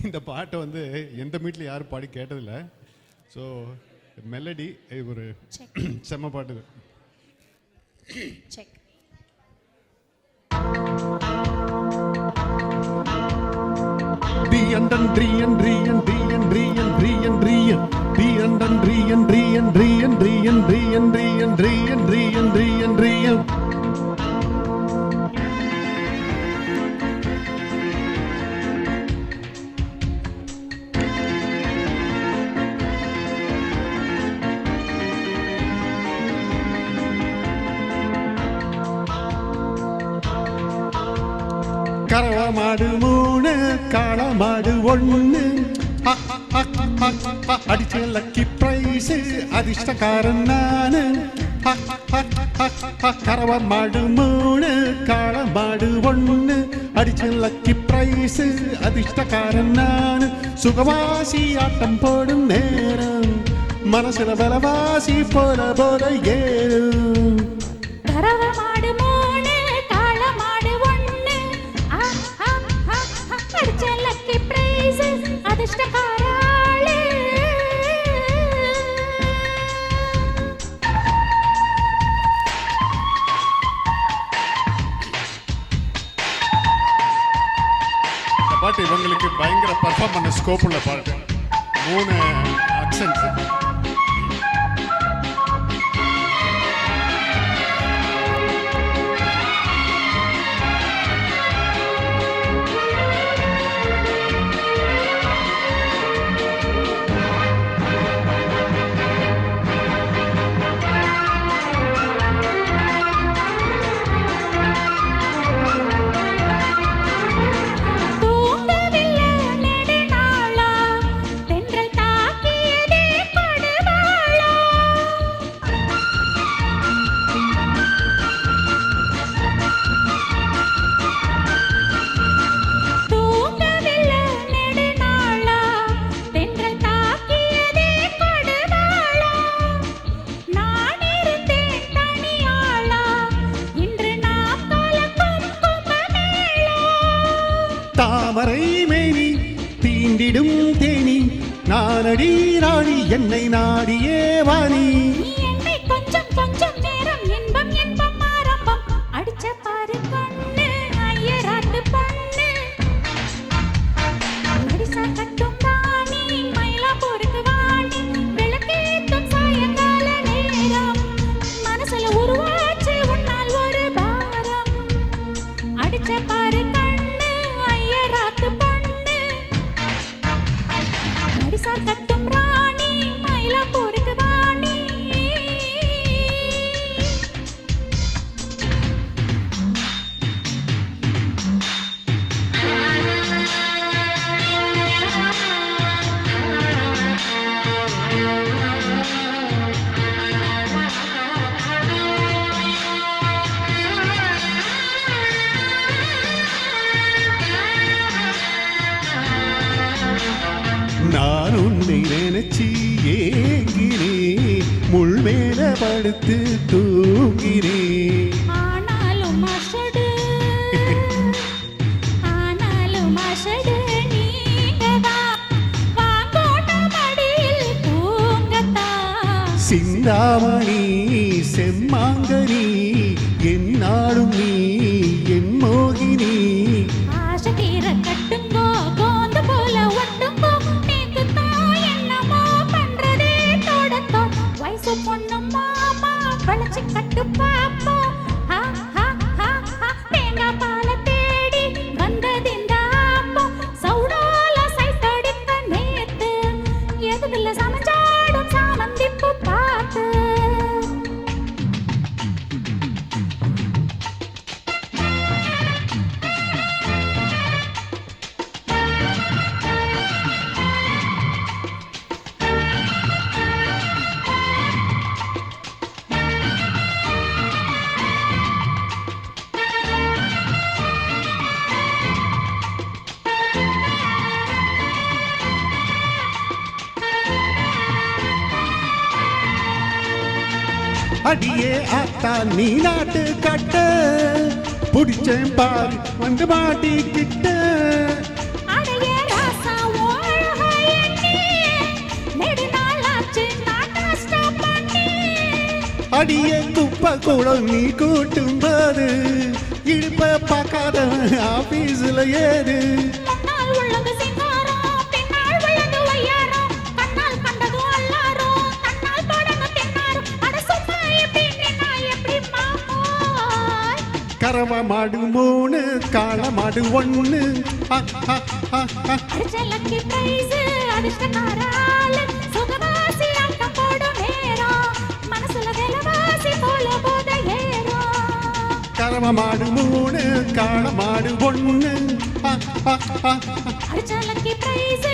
இந்த பாட்டை வந்து எந்த வீட்டில் யாரும் பாடி கேட்டதில்லை. ஸோ மெலடி ஒரு செம்ம பாட்டு. Check. Drian Drian Drian Drian Drian Drian Drian Drian Drian Drian Drian Drian Drian Drian Drian Drian Drian Drian கரவமாடு மூணு காளமாடு ஒண்ணு அடிச்ச லக்கி பிரைஸ் அதிர்ஷ்டக்காரன் நானு. கரவமாடு மூணு காளமாடு ஒண்ணு அடிச்ச லக்கி பிரைஸ் அதிர்ஷ்டக்காரன் நானு. சுகவாசி ஆட்டம் போடும் நேரம் மனசுல விலவாசி போல போல ஏறும். கரவமாடு மூணு காளமாடு ஒண்ணு அடிச்ச லக்கி பிரைஸ் அதிர்ஷ்டக்காராளே. இந்த பாட்டு இவங்களுக்கு பயங்கர பர்ஃபார்ம் பண்ண ஸ்கோப் உள்ள பாட்டு. 3 அக்சென்ட்ஸ். தாமரை மேனி தீண்டிடும் தேனி நானடி ராணி என்னை நாடியே வாணி. கொஞ்சம் கொஞ்சம் நேரம் இன்பம் இன்பம் ஆரம்பம் அடிச்ச பாரு கண்ணு ஐயராட்டு பண்ணு. அடிசா கட்டும் ராணி மயிலாப்பூருக்கு வாணி விளக்கேத்தும் சாயங்கால நேரம் மனசுல உருவாச்சு உன்னால் ஒரு பாரம். அடிச்ச பாரு கட்டும் ராணி மயிலாப்பூருக்கு வாணி. நான் உன்னை நினைச்சி ஏங்கினேன் முள் மேல படுத்து தூங்கினேன். ஆனாலும் அசடு நீங்கதான் வாங்கோட்ட மடியில் தூங்கத்தான். சிந்தாமணி செம்மாங்கனி என்னாலும் நீ என் மோகினி. ஆசை தீர கட்டுங்கோ கோந்து போல ஒட்டுங்கோ நீக்குத்தான் என்னமோ பண்றதே தொடத்தோ. வயசு பொண்ணு மாமா வளைச்சு கட்டு பாப்போ. தேங்காய் பால தேடி வந்தது இந்த ஆப்போ. சவுடால சைட்டடித்த நேத்து எதுல சமைச்சாடும் சாமந்திப்பு பார்த்து. அடியே ஆத்தா நீ நாட்டு கட்ட புடிச்சேன் பாரு வந்து மாட்டிக்கிட்ட. அடைய ராசா அடிய குப்பை கூட நீ கூட்டும் போது இழுப்ப பார்க்காத ஆபீஸ்ல ஏது முன்னால் உள்ளது சிங்காரம், பின்னால் உள்ளது ஒய்யாரம். கண்ணால் கண்டது அல்லாரம், தன்னால் தொடங்க தென்னாரம். அட சும்மா எப்படி நின்னா எப்படி மாமோய்? கறவ மாடு 3 காள மாடு 1 அடிச்சலக்கு பிரைஸ், அதிர்ஷ்டக்கார ஆளு. சுகவாசி ஆட்டம் போடும் நேரம். மனசுல விலவாசி போல போத ஏறும். கறவ மாடு 3 காள மாடு 1 அடிச்சலக்கு பிரைஸ்,